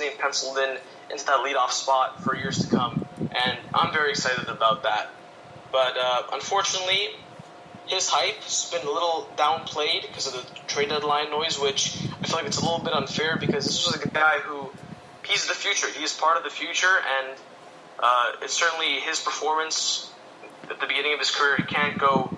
name penciled in into that leadoff spot for years to come, and I'm very excited about that. But unfortunately, his hype's been a little downplayed because of the trade deadline noise, which I feel like it's a little bit unfair because this was a guy who, he's the future. He is part of the future, and it's certainly his performance at the beginning of his career. He can't go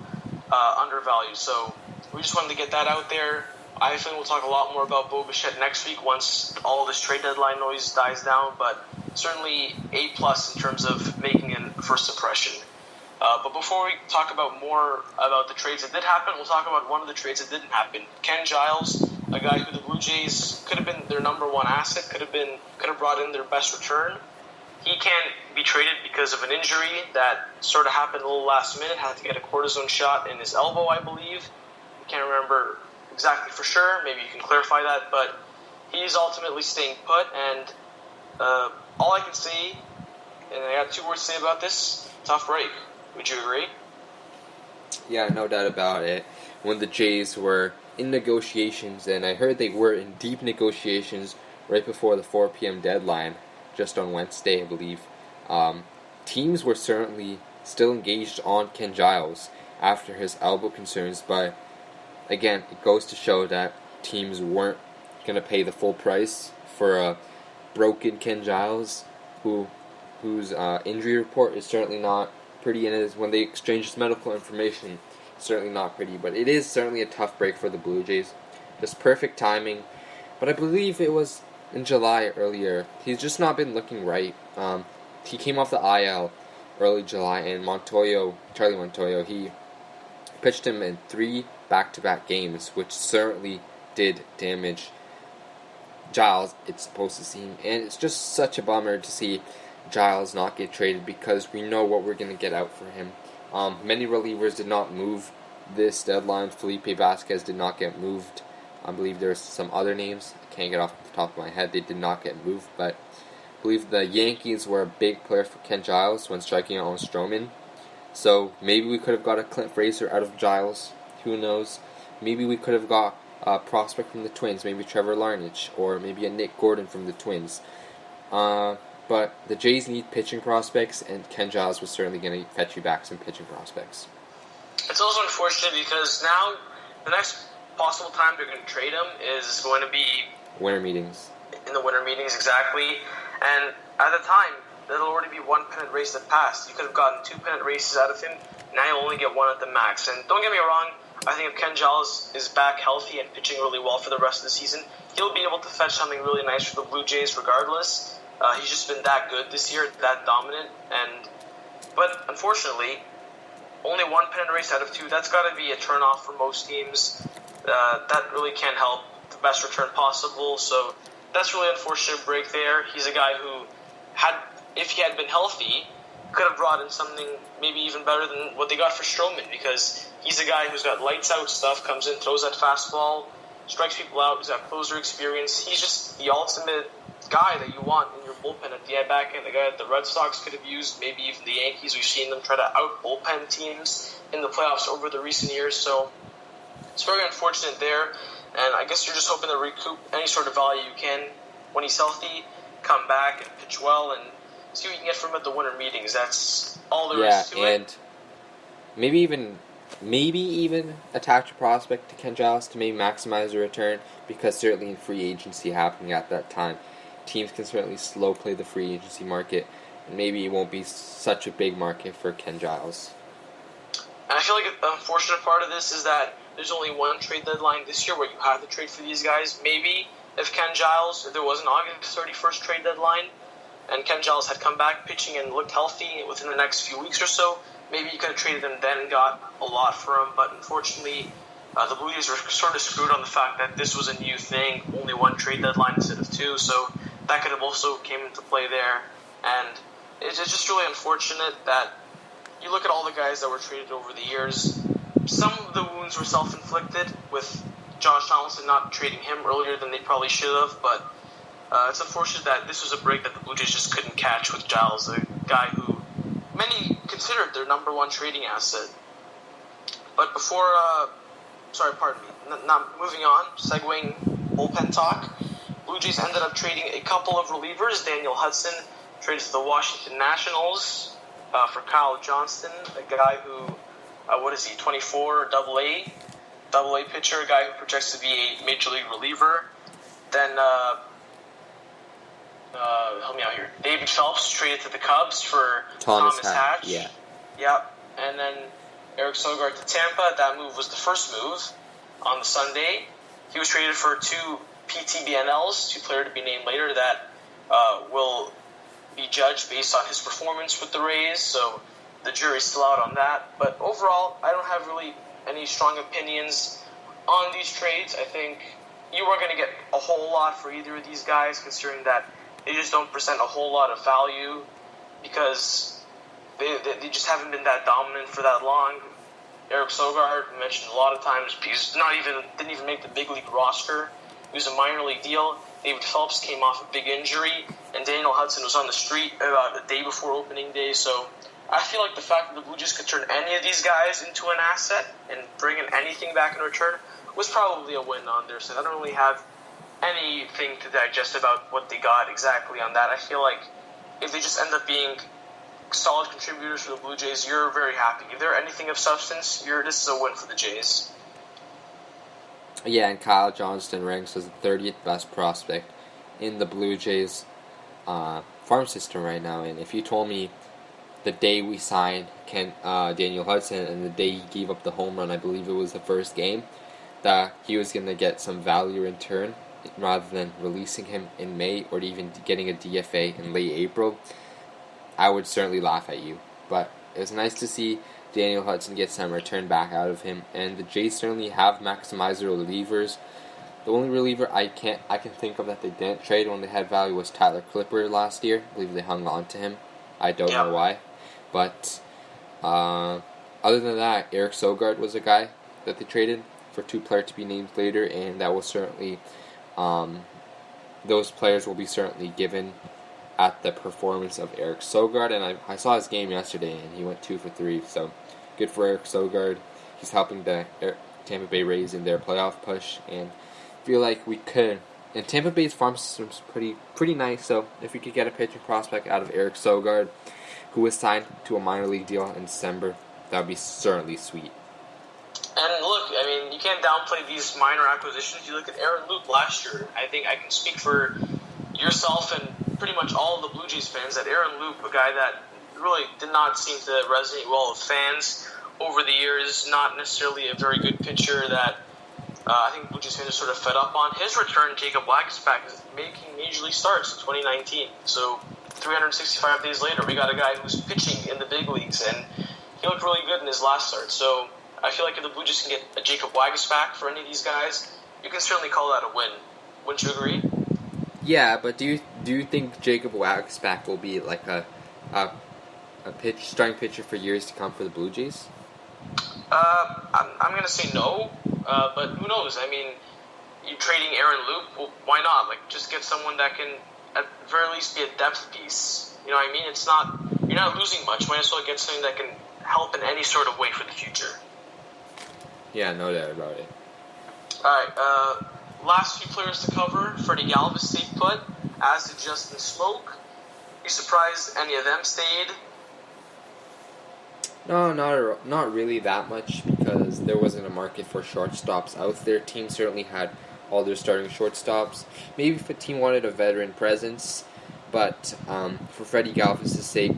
undervalued. So we just wanted to get that out there. I think we'll talk a lot more about Bichette next week once all this trade deadline noise dies down, but certainly A+ in terms of making a first impression. But before we talk about more about the trades that did happen, we'll talk about one of the trades that didn't happen. Ken Giles, a guy who the Blue Jays could have been their number one asset, could have brought in their best return. He can't be traded because of an injury that sort of happened a little last minute. Had to get a cortisone shot in his elbow, I believe. I can't remember exactly for sure. Maybe you can clarify that. But he's ultimately staying put. And all I can say, and I got two words to say about this, tough break. Would you agree? Yeah, no doubt about it. When the Jays were in negotiations, and I heard they were in deep negotiations right before the 4 p.m. deadline, just on Wednesday, I believe, teams were certainly still engaged on Ken Giles after his elbow concerns, but again, it goes to show that teams weren't going to pay the full price for a broken Ken Giles, whose injury report is certainly not pretty, and when they exchange his medical information, it's certainly not pretty, but it is certainly a tough break for the Blue Jays. Just perfect timing, but I believe it was in July earlier. He's just not been looking right. He came off the IL early July, and Charlie Montoyo, he pitched him in 3 back-to-back games, which certainly did damage Giles, it's supposed to seem. And it's just such a bummer to see Giles not get traded because we know what we're going to get out for him. Many relievers did not move this deadline. Felipe Vasquez did not get moved. I believe there's some other names. I can't get off the top of my head. They did not get moved, but I believe the Yankees were a big player for Ken Giles when striking out on Stroman. So maybe we could have got a Clint Frazier out of Giles. Who knows? Maybe we could have got a prospect from the Twins, maybe Trevor Larnach, or maybe a Nick Gordon from the Twins. But the Jays need pitching prospects, and Ken Giles was certainly going to fetch you back some pitching prospects. It's also unfortunate because now the next possible time they're going to trade him is going to be winter meetings. In the winter meetings, exactly. And at the time, that'll already be one pennant race that passed. You could have gotten 2 pennant races out of him. Now you'll only get 1 at the max. And don't get me wrong, I think if Ken Giles is back healthy and pitching really well for the rest of the season, he'll be able to fetch something really nice for the Blue Jays regardless. He's just been that good this year, that dominant. But unfortunately, only 1 pennant race out of 2, that's got to be a turnoff for most teams. That really can't help the best return possible. So that's really unfortunate break there. He's a guy who if he had been healthy, could have brought in something maybe even better than what they got for Stroman, because he's a guy who's got lights out stuff, comes in, throws that fastball, strikes people out, he's got closer experience. He's just the ultimate guy that you want in your bullpen at the back end, the guy that the Red Sox could have used, maybe even the Yankees. We've seen them try to out bullpen teams in the playoffs over the recent years, so it's very unfortunate there, and I guess you're just hoping to recoup any sort of value you can when he's healthy, come back and pitch well, and see what you can get from him at the winter meetings. That's all there is to it. Yeah, and maybe even attach a prospect to Ken Giles to maybe maximize the return, because certainly in free agency happening at that time, teams can certainly slow play the free agency market, and maybe it won't be such a big market for Ken Giles. And I feel like the unfortunate part of this is that there's only 1 trade deadline this year where you have to trade for these guys. Maybe if there was an August 31st trade deadline, and Ken Giles had come back pitching and looked healthy within the next few weeks or so, maybe you could have traded him then and got a lot for him. But unfortunately, the Blue Jays were sort of screwed on the fact that this was a new thing, only 1 trade deadline instead of 2, so that could have also came into play there. And it's just really unfortunate that you look at all the guys that were traded over the years. Some of the wounds were self-inflicted, with Josh Donaldson not trading him earlier than they probably should have, but it's unfortunate that this was a break that the Blue Jays just couldn't catch with Giles, a guy who many considered their number 1 trading asset. But now moving on, segueing bullpen talk, Blue Jays ended up trading a couple of relievers. Daniel Hudson traded to the Washington Nationals for Kyle Johnston, a guy who, 24, double A pitcher, a guy who projects to be a major league reliever. Then, help me out here. David Phelps traded to the Cubs for Thomas Hatch. Yeah. Yep. And then Eric Sogard to Tampa. That move was the first move on the Sunday. He was traded for 2 PTBNLs, 2 players to be named later, that will be judged based on his performance with the Rays. So the jury's still out on that. But overall, I don't have really any strong opinions on these trades. I think you weren't going to get a whole lot for either of these guys, considering that they just don't present a whole lot of value because they just haven't been that dominant for that long. Eric Sogard, mentioned a lot of times, he's didn't even make the big league roster. It was a minor league deal. David Phelps came off a big injury, and Daniel Hudson was on the street about the day before opening day. So I feel like the fact that the Blue Jays could turn any of these guys into an asset and bring in anything back in return was probably a win on their side. I don't really have anything to digest about what they got exactly on that. I feel like if they just end up being solid contributors for the Blue Jays, you're very happy. If they're anything of substance, this is a win for the Jays. Yeah, and Kyle Johnston ranks as the 30th best prospect in the Blue Jays farm system right now. And if you told me the day we signed Daniel Hudson and the day he gave up the home run, I believe it was the first game, that he was going to get some value in return rather than releasing him in May or even getting a DFA in late April, I would certainly laugh at you. But it was nice to see Daniel Hudson get some return back out of him, and the Jays certainly have maximized their relievers. The only reliever I can think of that they didn't trade when they had value was Tyler Clipper last year. I believe they hung on to him. I don't know why. But other than that, Eric Sogard was a guy that they traded for 2 players to be named later, and that will certainly those players will be certainly given at the performance of Eric Sogard. And I saw his game yesterday, and he went 2 for 3. So good for Eric Sogard. He's helping the Tampa Bay Rays in their playoff push, and feel like we could. And Tampa Bay's farm system's pretty nice. So if we could get a pitching prospect out of Eric Sogard, who was signed to a minor league deal in December, that would be certainly sweet. And look, I mean, you can't downplay these minor acquisitions. You look at Aaron Luke last year. I think I can speak for yourself and pretty much all of the Blue Jays fans that Aaron Luke, a guy that really did not seem to resonate well with fans over the years, not necessarily a very good pitcher that I think Blue Jays fans are sort of fed up on. His return, Jacob Waguespack, is making major league starts in 2019. So 365 days later, we got a guy who's pitching in the big leagues, and he looked really good in his last start. So I feel like if the Blue Jays can get a Jacob Waguespack for any of these guys, you can certainly call that a win. Wouldn't you agree? Yeah, but do you think Jacob Waguespack will be like a starting pitcher for years to come for the Blue Jays? I'm going to say no, but who knows? I mean, you're trading Aaron Luke, well, why not? Like, just get someone that can, at the very least, be a depth piece. You know what I mean? You're not losing much. Might as well get something that can help in any sort of way for the future. Yeah, no doubt about it. Alright, last few players to cover. Freddie Galvis stayed put, as did Justin Smoke. You surprised any of them stayed? No, not really that much, because there wasn't a market for shortstops out there. Team certainly had all their starting shortstops. Maybe if a team wanted a veteran presence, but for Freddie Galvis' sake,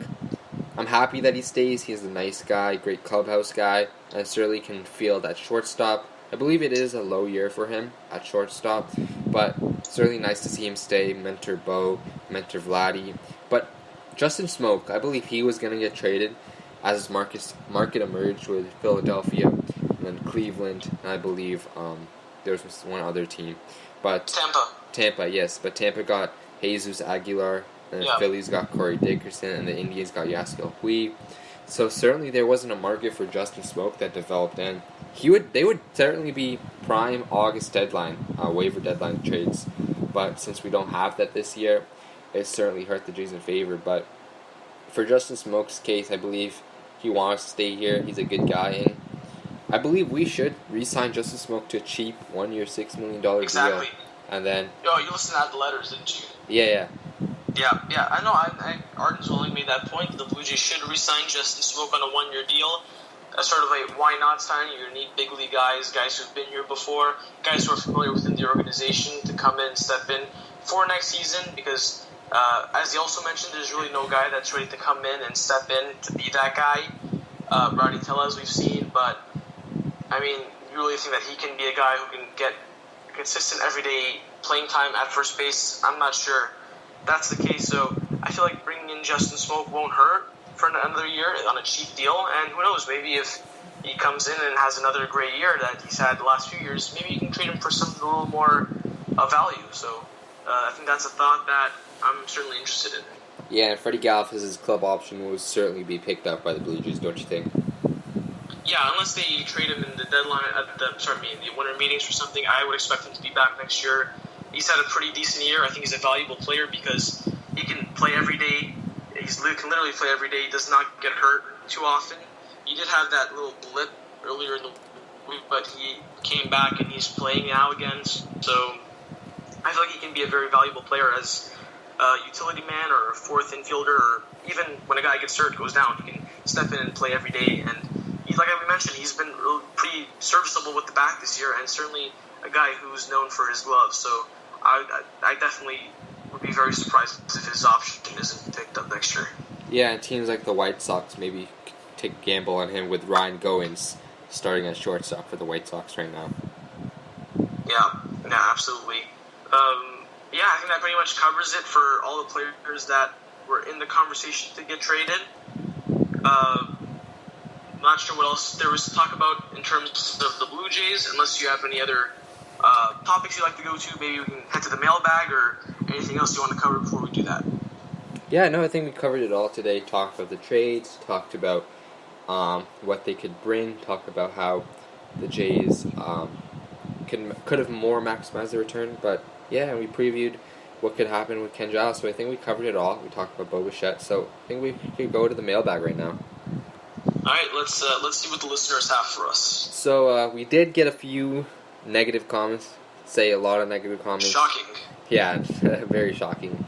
I'm happy that he stays. He's a nice guy, great clubhouse guy. I certainly can feel that shortstop. I believe it is a low year for him at shortstop, but certainly nice to see him stay. Mentor Bo, mentor Vladdy. But Justin Smoke, I believe he was going to get traded as his market emerged with Philadelphia and then Cleveland, and I believe there was one other team. But Tampa, yes. But Tampa got Jesus Aguilar, and the Phillies got Corey Dickerson, and the Indians got Yasiel Puig. So certainly there wasn't a market for Justin Smoke that developed, and they would certainly be prime August deadline, waiver deadline trades. But since we don't have that this year, it certainly hurt the Jays in favor. But for Justin Smoke's case, I believe he wants to stay here. He's a good guy, and I believe we should re-sign Justin Smoke to a cheap 1-year, $6 million deal And then... Yo, you listened to the letters, didn't you? Yeah. Yeah, I know. Arden's only made that point. The Blue Jays should re-sign Justin Smoke on a 1-year deal. That's sort of like, why not sign? You're going to need big league guys who've been here before, guys who are familiar within the organization to come in and step in for next season, because as he also mentioned, there's really no guy that's ready to come in and step in to be that guy. Rowdy Tellez we've seen, but I mean, you really think that he can be a guy who can get consistent everyday playing time at first base? I'm not sure that's the case, so I feel like bringing in Justin Smoke won't hurt for another year on a cheap deal, and who knows, maybe if he comes in and has another great year that he's had the last few years, maybe you can trade him for something a little more of value. So I think that's a thought that I'm certainly interested in. Yeah, and Freddie Galvis' club option will certainly be picked up by the Blue Jays, don't you think? Yeah, unless they trade him in the deadline, in the winter meetings or something, I would expect him to be back next year. He's had a pretty decent year. I think he's a valuable player because he can play every day. He can literally play every day. He does not get hurt too often. He did have that little blip earlier in the week, but he came back and he's playing now again. So I feel like he can be a very valuable player as a utility man or a fourth infielder, or even when a guy gets hurt, goes down, he can step in and play every day. And he's, like we mentioned, he's been pretty serviceable with the bat this year, and certainly a guy who's known for his gloves. So I definitely would be very surprised if his option isn't picked up next year. Yeah, and teams like the White Sox maybe take a gamble on him with Ryan Goins starting as shortstop for the White Sox right now. Yeah, absolutely. I think that pretty much covers it for all the players that were in the conversation to get traded. Not sure what else there was to talk about in terms of the Blue Jays, unless you have any other topics you'd like to go to. Maybe we can head to the mailbag, or anything else you want to cover before we do that. Yeah, no, I think we covered it all today. Talked about the trades, talked about what they could bring, talked about how the Jays could have more maximized the return, but yeah, and we previewed what could happen with Ken Giles, so I think we covered it all. We talked about Bichette, so I think we could go to the mailbag right now. Alright, let's see what the listeners have for us. So we did get a few negative comments, a lot of negative comments. Shocking. Yeah, very shocking.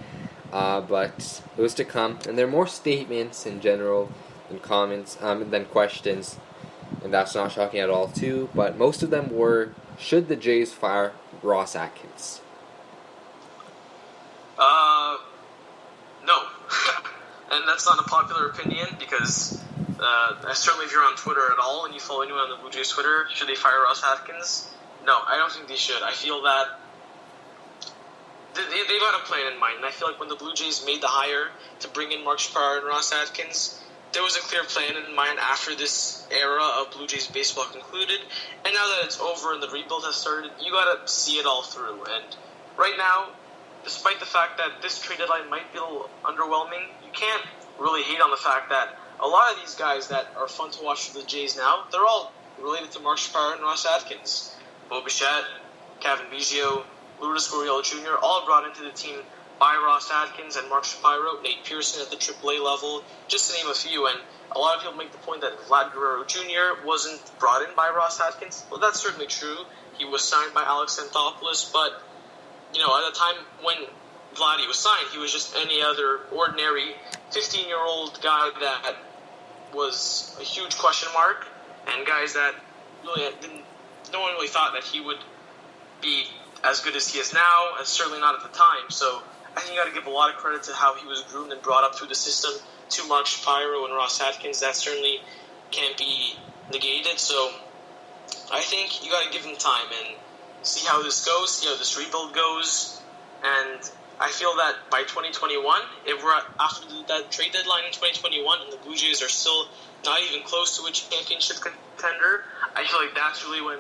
But it was to come, and there are more statements in general than comments, than questions, and that's not shocking at all too, but most of them were, should the Jays fire Ross Atkins? No. And that's not a popular opinion, because certainly if you're on Twitter at all and you follow anyone on the Blue Jays Twitter, should they fire Ross Atkins? No, I don't think they should. I feel that they've got a plan in mind, and I feel like when the Blue Jays made the hire to bring in Mark Shapiro and Ross Atkins, there was a clear plan in mind after this era of Blue Jays baseball concluded, and now that it's over and the rebuild has started, you gotta see it all through. And right now, despite the fact that this trade deadline might be a little underwhelming, you can't really hate on the fact that a lot of these guys that are fun to watch for the Jays now, they're all related to Mark Shapiro and Ross Atkins. Bo Bichette, Kevin Biggio, Lourdes Gurriel Jr., all brought into the team by Ross Atkins and Mark Shapiro, Nate Pearson at the AAA level, just to name a few. And a lot of people make the point that Vlad Guerrero Jr. wasn't brought in by Ross Atkins. Well, that's certainly true. He was signed by Alex Anthopoulos, but at the time when Vladdy was signed, he was just any other ordinary 15-year-old guy that was a huge question mark, and guys that really no one really thought that he would be as good as he is now, and certainly not at the time. So I think you got to give a lot of credit to how he was groomed and brought up through the system to Mark Shapiro and Ross Atkins. That certainly can't be negated. So I think you got to give him time and see how this goes, see how this rebuild goes. And I feel that by 2021, if we're after that trade deadline in 2021 and the Blue Jays are still not even close to a championship contender, I feel like that's really when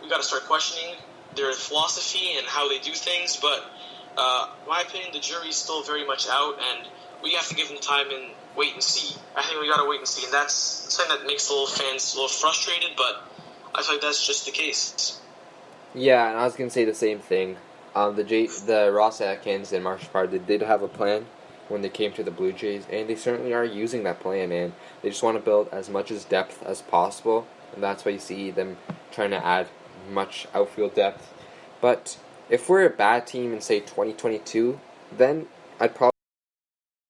we got to start questioning their philosophy and how they do things. But in my opinion, the jury's still very much out, and we have to give them time and wait and see. I think we got to wait and see, and that's something that makes the little fans a little frustrated, but I feel like that's just the case. Yeah, and I was going to say the same thing. The Ross Atkins and Mark Shapiro, they did have a plan when they came to the Blue Jays, and they certainly are using that plan, and they just want to build as much as depth as possible, and that's why you see them trying to add much outfield depth. But If we're a bad team in, say, 2022, then I'd probably